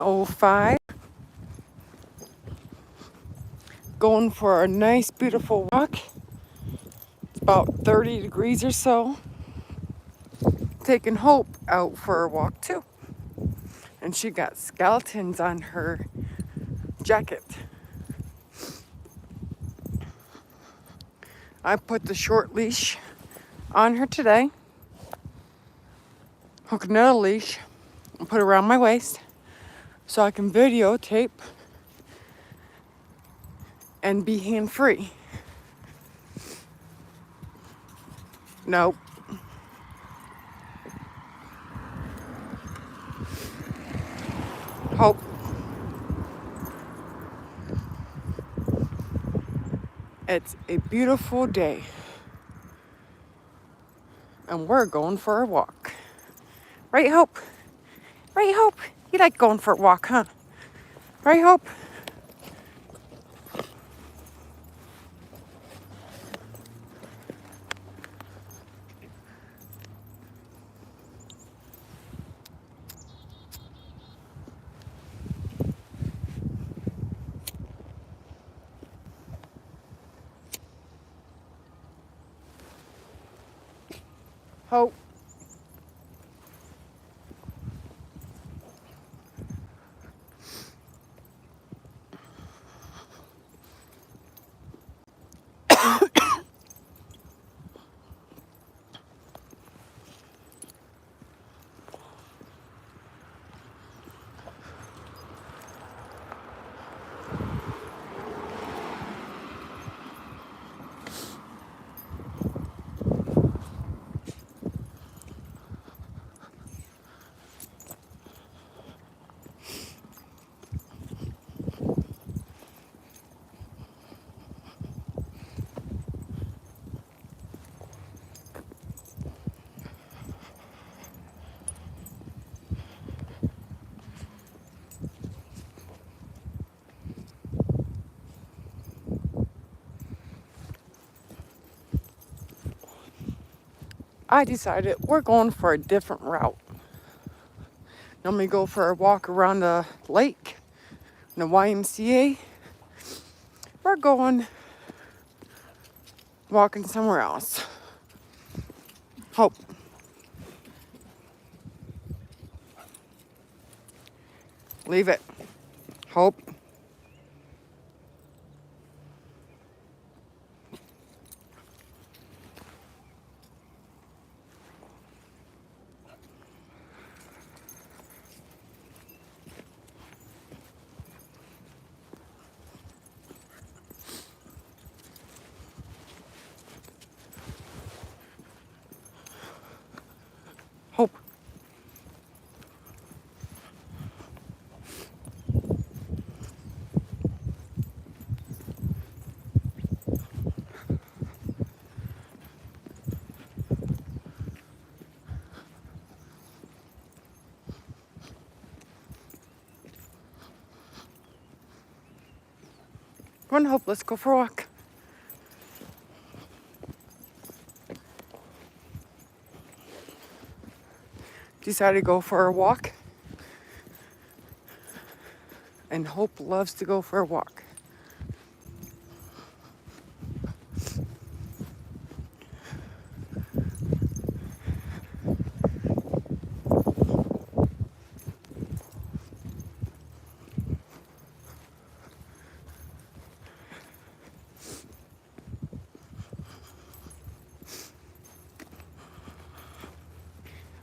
05, going for a nice, beautiful walk. It's about 30 degrees or so. Taking Hope out for a walk too. And she got skeletons on her jacket. I put the short leash on her today. Hook another leash and put it around my waist so I can videotape and be hand-free. Nope. Hope. It's a beautiful day. And we're going for a walk. Right, Hope? Right, Hope? You like going for a walk, huh? Right, Hope? Hope. I decided we're going for a different route. Normally go for a walk around the lake, in the YMCA. We're going walking somewhere else. Hope. Leave it. Hope. Hope. Come on, Hope. Let's go for a walk. Decided to go for a walk. And Hope loves to go for a walk.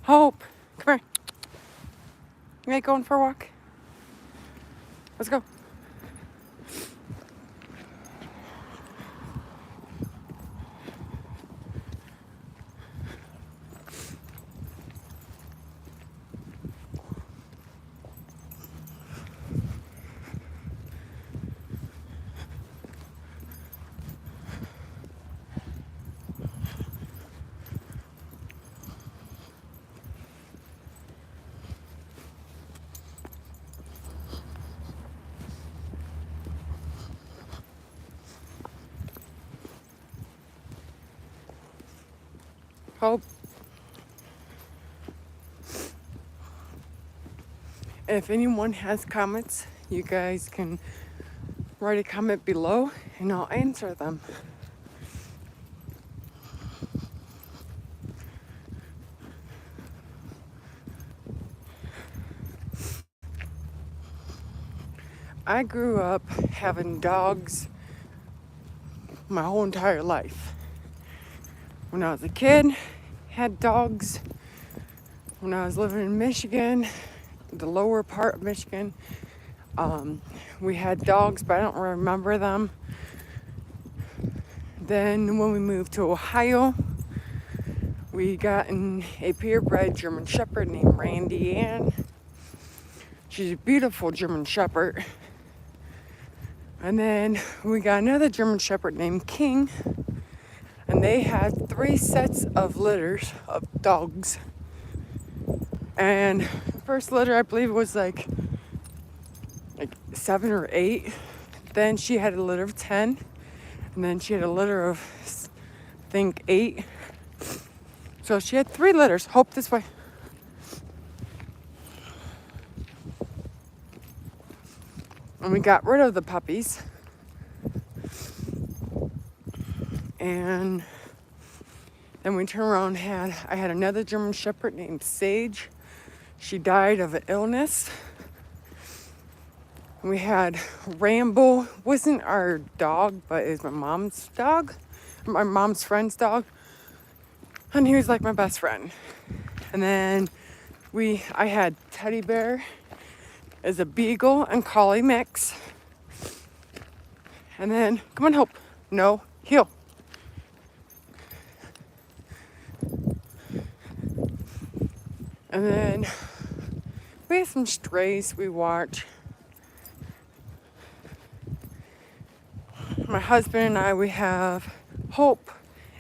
Hope. Come here. You ain't going for a walk? Let's go. Hope. If anyone has comments, you guys can write a comment below and I'll answer them. I grew up having dogs my whole entire life. When I was a kid, had dogs. When I was living in Michigan, the lower part of Michigan, we had dogs, but I don't remember them. Then when we moved to Ohio, we got a purebred German Shepherd named Randy Ann. She's a beautiful German Shepherd. And then we got another German Shepherd named King. And they had 3 sets of litters of dogs. And first litter, I believe, was like 7 or 8. Then she had a litter of 10. And then she had a litter of, I think, 8. So she had 3 litters. Hope this way. And we got rid of the puppies. And then we turned around and I had another German Shepherd named Sage. She died of an illness. And we had Rambo. Wasn't our dog, but it was my mom's dog. My mom's friend's dog. And he was like my best friend. And then I had Teddy Bear as a beagle and collie mix. And then, come on, Hope. No, heel. And then we have some strays we watch. My husband and I, we have Hope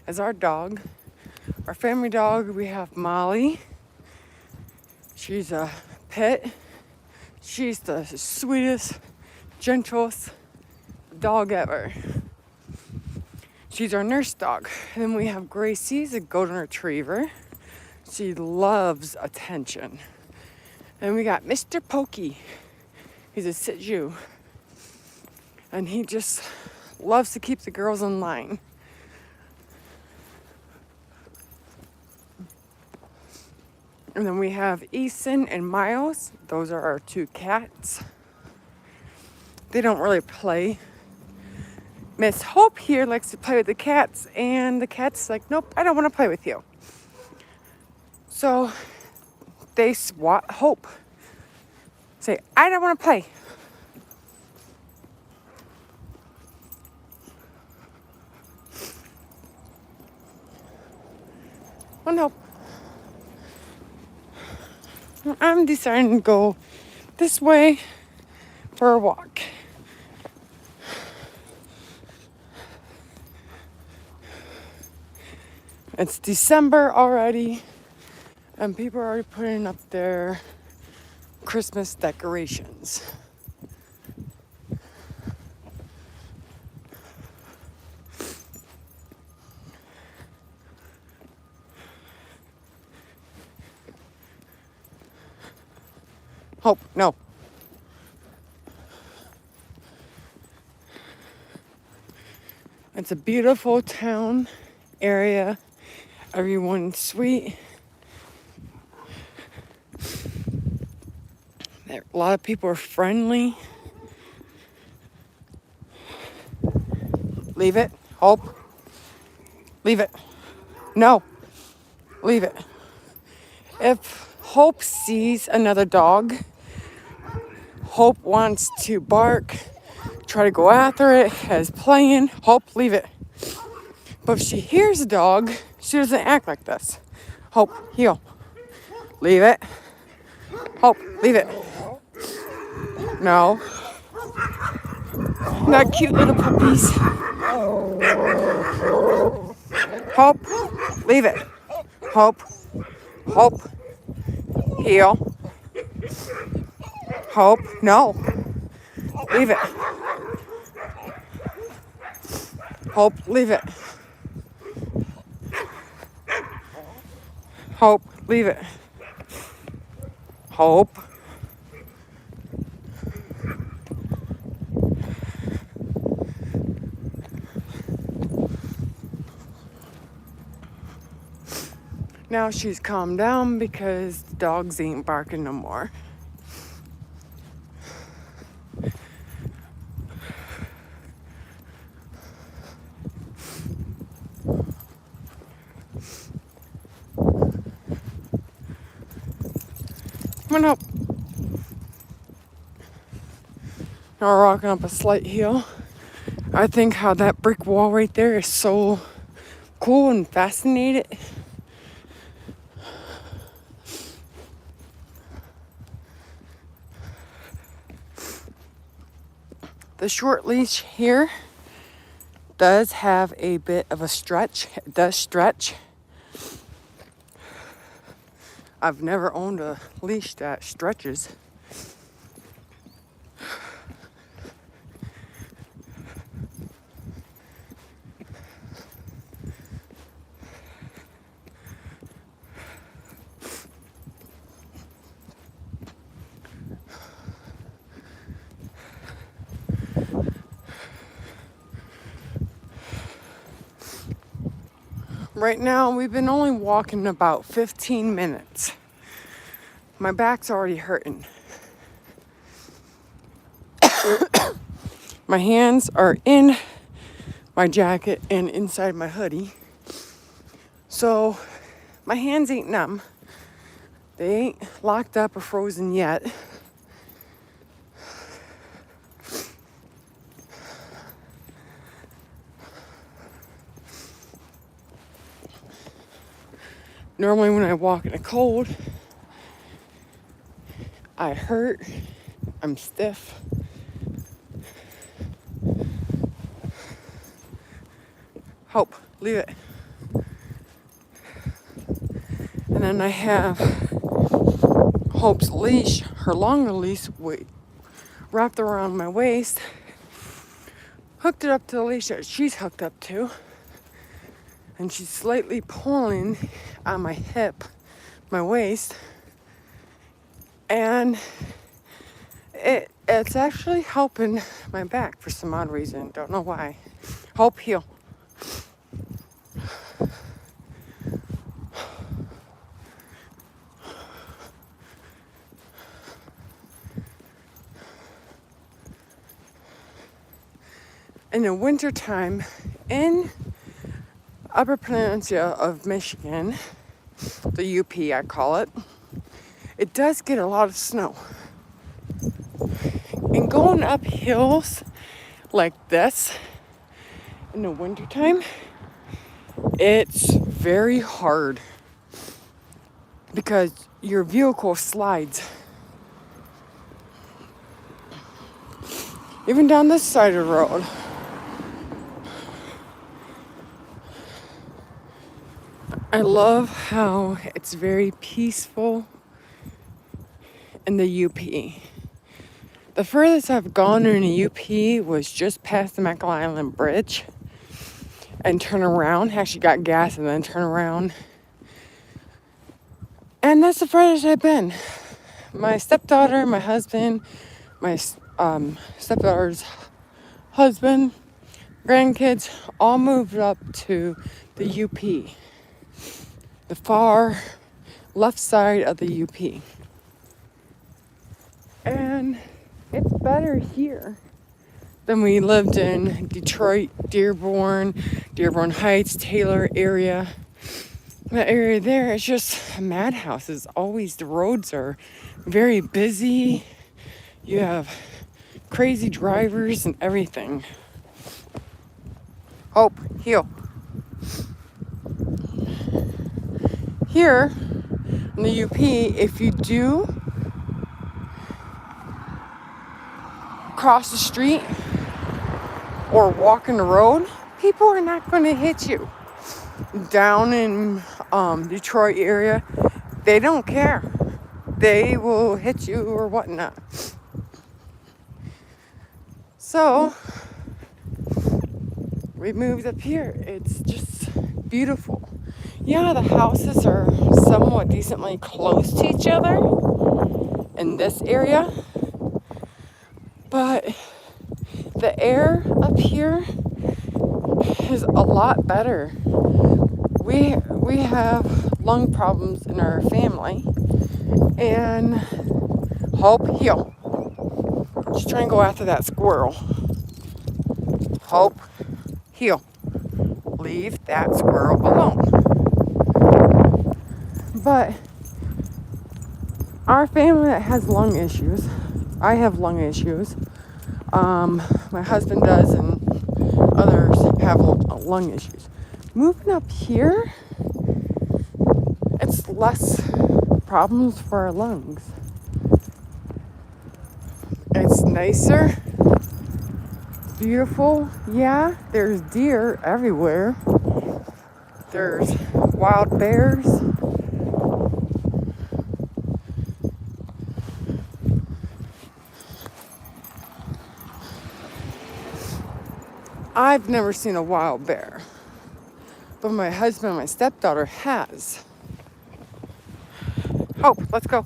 as our dog. Our family dog, we have Molly. She's a pit. She's the sweetest, gentlest dog ever. She's our nurse dog. And then we have Gracie, a golden retriever. She loves attention. And we got Mr. Pokey. He's a Shih Tzu. And he just loves to keep the girls in line. And then we have Easton and Miles. Those are our 2 cats. They don't really play. Miss Hope here likes to play with the cats, and the cat's like, nope, I don't want to play with you. So they swat Hope. Say, I don't want to play. Oh no. I'm deciding to go this way for a walk. It's December already, and people are already putting up their Christmas decorations. Hope, no. It's a beautiful town area. Everyone's sweet. A lot of people are friendly. Leave it. Hope. Leave it. No. Leave it. If Hope sees another dog, Hope wants to bark, try to go after it, as playing. Hope, leave it. But if she hears a dog, she doesn't act like this. Hope, heel. Leave it. Hope, leave it. No. Not cute little puppies. Hope, leave it. Hope, Hope, heel. Hope, no. Leave it. Hope, leave it. Hope, leave it. Hope. now she's calmed down because the dogs ain't barking no more. Come on up. Now we're walking up a slight hill. I think how that brick wall right there is so cool and fascinating. The short leash here does have a bit of a stretch. It does stretch. I've never owned a leash that stretches. Right now, we've been only walking about 15 minutes. My back's already hurting. My hands are in my jacket and inside my hoodie. So my hands ain't numb. They ain't locked up or frozen yet. Normally when I walk in the cold, I hurt, I'm stiff. Hope, leave it. And then I have Hope's leash, her longer leash, wrapped around my waist, hooked it up to the leash that she's hooked up to, and she's slightly pulling on my hip, my waist, and it's actually helping my back for some odd reason. Don't know why. Hope, heal. In the wintertime, in Upper Peninsula of Michigan, the UP I call it, it does get a lot of snow. And going up hills like this in the wintertime, it's very hard because your vehicle slides. Even down this side of the road. I love how it's very peaceful in the UP. The furthest I've gone in the UP was just past the Mackinac Island Bridge and turn around. Actually got gas and then turn around. And that's the furthest I've been. My stepdaughter, my husband, my stepdaughter's husband, grandkids all moved up to the UP. The far left side of the UP. And it's better here than we lived in Detroit, Dearborn Heights, Taylor area. That area there is just a madhouse. It's always, the roads are very busy. You have crazy drivers and everything. Hope, heal. Here in the UP, if you do cross the street or walk in the road, people are not going to hit you. Down in Detroit area, they don't care. They will hit you or whatnot. So we moved up here. It's just beautiful. Yeah, the houses are somewhat decently close to each other in this area, but the air up here is a lot better. We have lung problems in our family. And Hope, heel. Just try and go after that squirrel. Hope, heel. Leave that squirrel alone. But our family that has lung issues, I have lung issues. My husband does, and others have lung issues. Moving up here, it's less problems for our lungs. It's nicer, beautiful. Yeah, there's deer everywhere. There's wild bears. I've never seen a wild bear, but my husband and my stepdaughter has. Hope, let's go.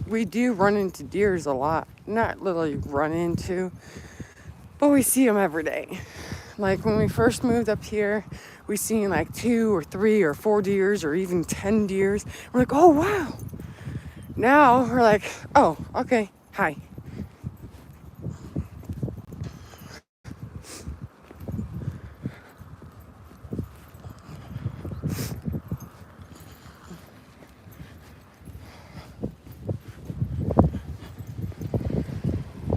We do run into deers a lot. Not literally run into, but we see them every day. Like when we first moved up here, we seen like 2 or 3 or 4 deers or even 10 deers. We're like, oh wow. Now we're like, oh, okay, hi.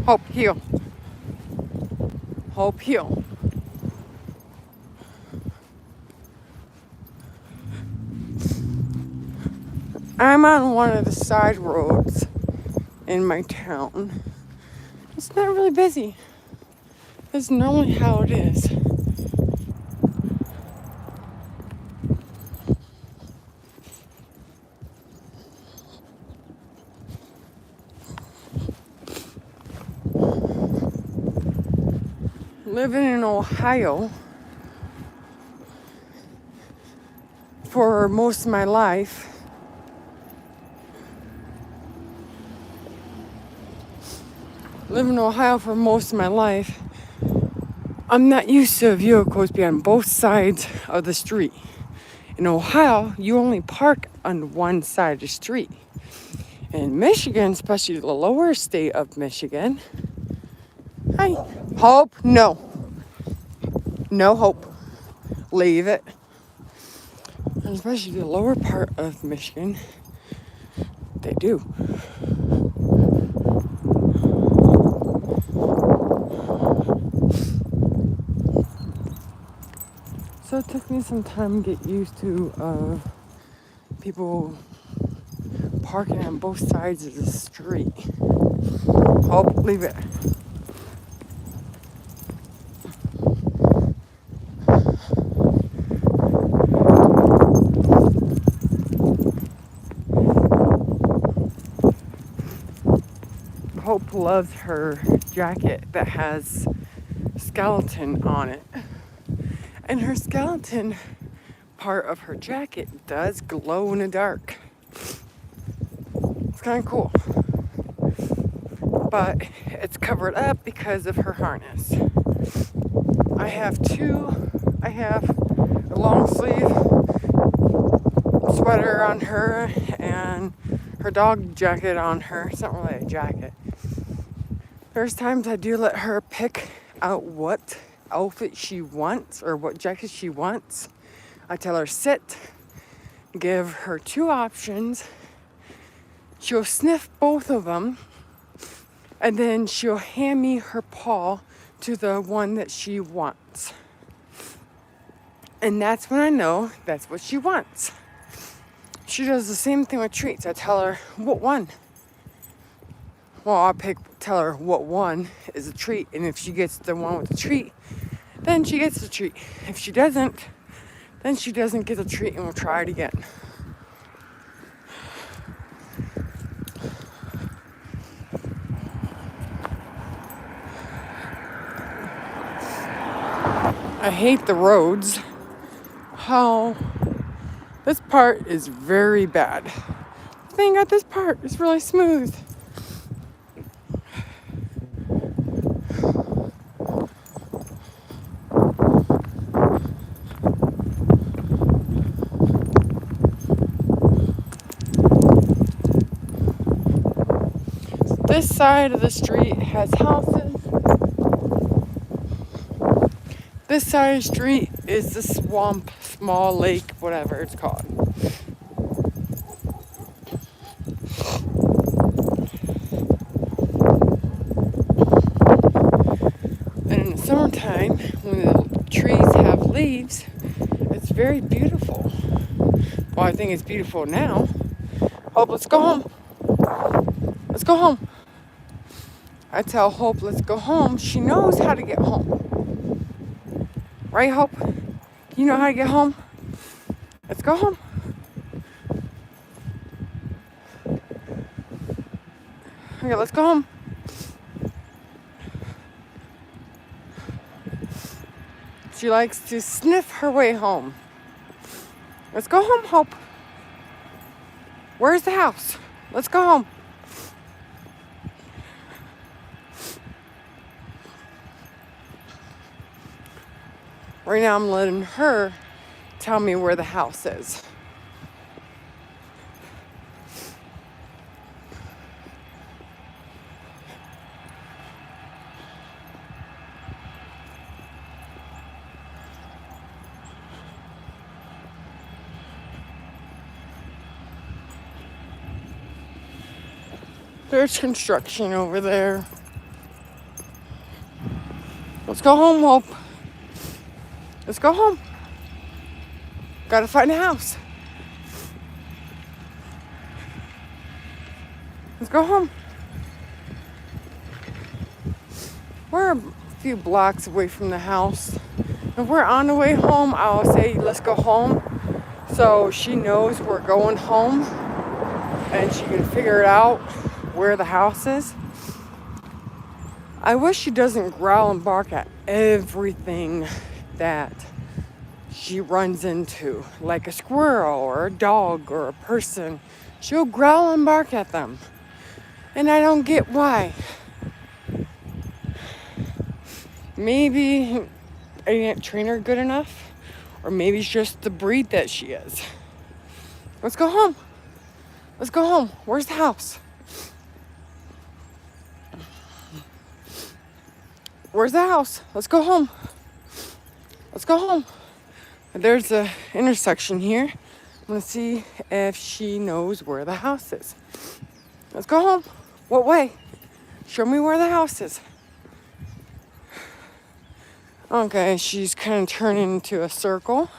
Hope, heel. Hope, heel. I'm on one of the side roads in my town. It's not really busy. It's normally how it is. Living in Ohio for most of my life, I'm not used to vehicles being on both sides of the street. In Ohio, you only park on one side of the street. In Michigan, especially the lower state of Michigan, hi, Hope, no. No, Hope. Leave it. And especially the lower part of Michigan, they do. So it took me some time to get used to people parking on both sides of the street. Hope, leave it. Hope loves her jacket that has skeleton on it. And her skeleton part of her jacket does glow in the dark. It's kind of cool. But it's covered up because of her harness. I have a long sleeve sweater on her and her dog jacket on her. It's not really a jacket. There's times I do let her pick out what outfit she wants or what jacket she wants. I tell her sit, give her 2 options. She'll sniff both of them, and then she'll hand me her paw to the one that she wants. And that's when I know that's what she wants. She does the same thing with treats. I tell her what one. Well, tell her what one is a treat, and if she gets the one with the treat, then she gets the treat. If she doesn't, then she doesn't get the treat, and we'll try it again. I hate the roads. How this part is very bad. The thing at this part is really smooth. This side of the street has houses. This side of the street is the swamp, small lake, whatever it's called. And in the summertime, when the trees have leaves, it's very beautiful. Well, I think it's beautiful now. Hope, let's go home. Let's go home. I tell Hope, let's go home. She knows how to get home. Right, Hope? You know how to get home? Let's go home. Okay, let's go home. She likes to sniff her way home. Let's go home, Hope. Where's the house? Let's go home. Right now I'm letting her tell me where the house is. There's construction over there. Let's go home, Hope. Let's go home. Gotta find a house. Let's go home. We're a few blocks away from the house. If we're on the way home, I'll say, let's go home. So she knows we're going home and she can figure it out where the house is. I wish she doesn't growl and bark at everything that she runs into, like a squirrel or a dog or a person. She'll growl and bark at them. And I don't get why. Maybe I didn't train her good enough, or maybe it's just the breed that she is. Let's go home. Let's go home. Where's the house? Where's the house? Let's go home. Let's go home. There's a intersection here. I'm gonna see if she knows where the house is. Let's go home. What way? Show me where the house is. Okay, she's kind of turning into a circle.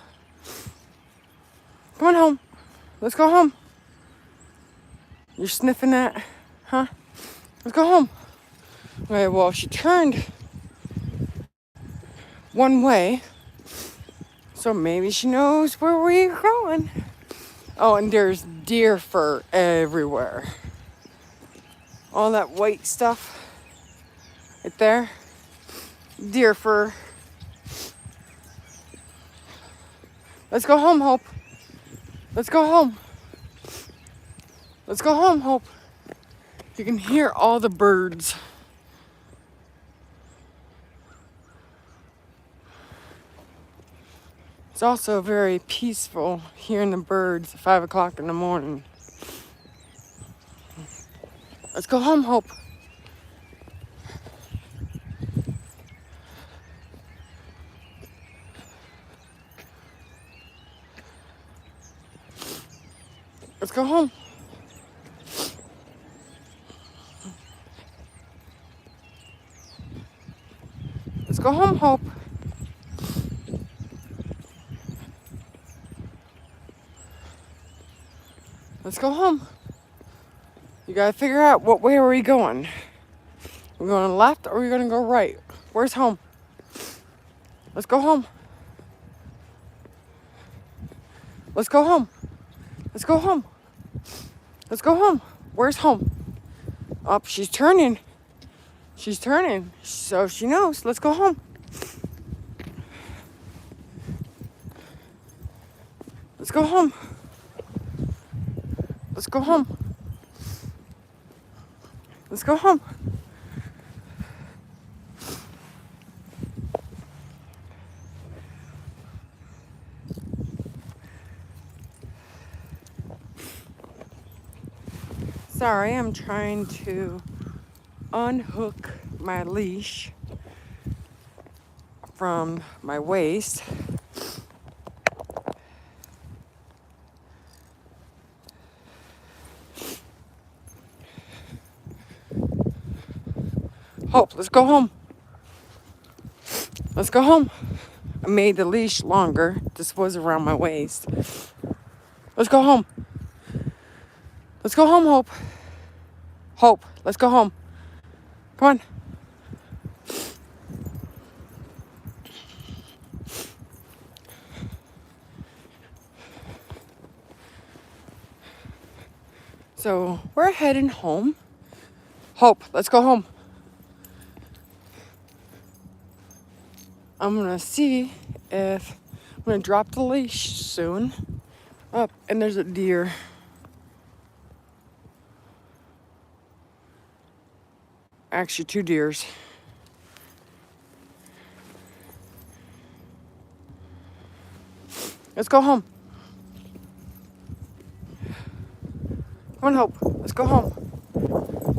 Come on home. Let's go home. You're sniffing that, huh? Let's go home. Okay, well, she turned one way, so maybe she knows where we're going. Oh, and there's deer fur everywhere. All that white stuff right there. Deer fur. Let's go home, Hope. Let's go home. Let's go home, Hope. You can hear all the birds. It's also very peaceful hearing the birds at 5 o'clock in the morning. Let's go home, Hope. Let's go home. Let's go home, Hope. Let's go home. You gotta figure out what way are we going. We're going left or we're gonna go right? Where's home? Let's go home. Let's go home. Let's go home. Let's go home. Where's home? Oh, she's turning. She's turning. So she knows. Let's go home. Let's go home. Let's go home. Let's go home. Sorry, I'm trying to unhook my leash from my waist. Hope, let's go home. Let's go home. I made the leash longer. This was around my waist. Let's go home. Let's go home, Hope. Hope, let's go home. Come on. So we're heading home. Hope, let's go home. I'm gonna see if I'm gonna drop the leash soon. Up, and there's a deer. Actually, two deers. Let's go home. Come on, Hope. Let's go home.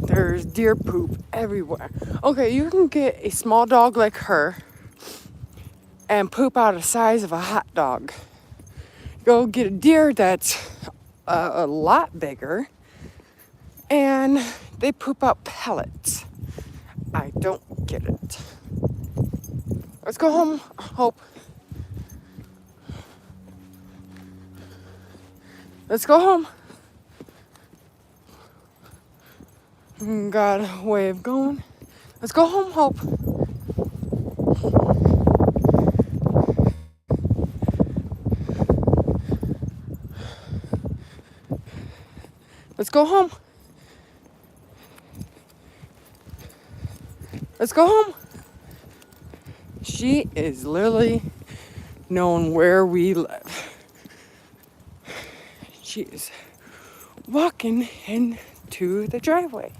There's deer poop everywhere. Okay, you can get a small dog like her and poop out the size of a hot dog. Go get a deer that's a lot bigger and they poop out pellets. I don't get it. Let's go home, Hope. Let's go home. Got a way of going. Let's go home, Hope. Let's go home. Let's go home. She is literally knowing where we live. She is walking into the driveway.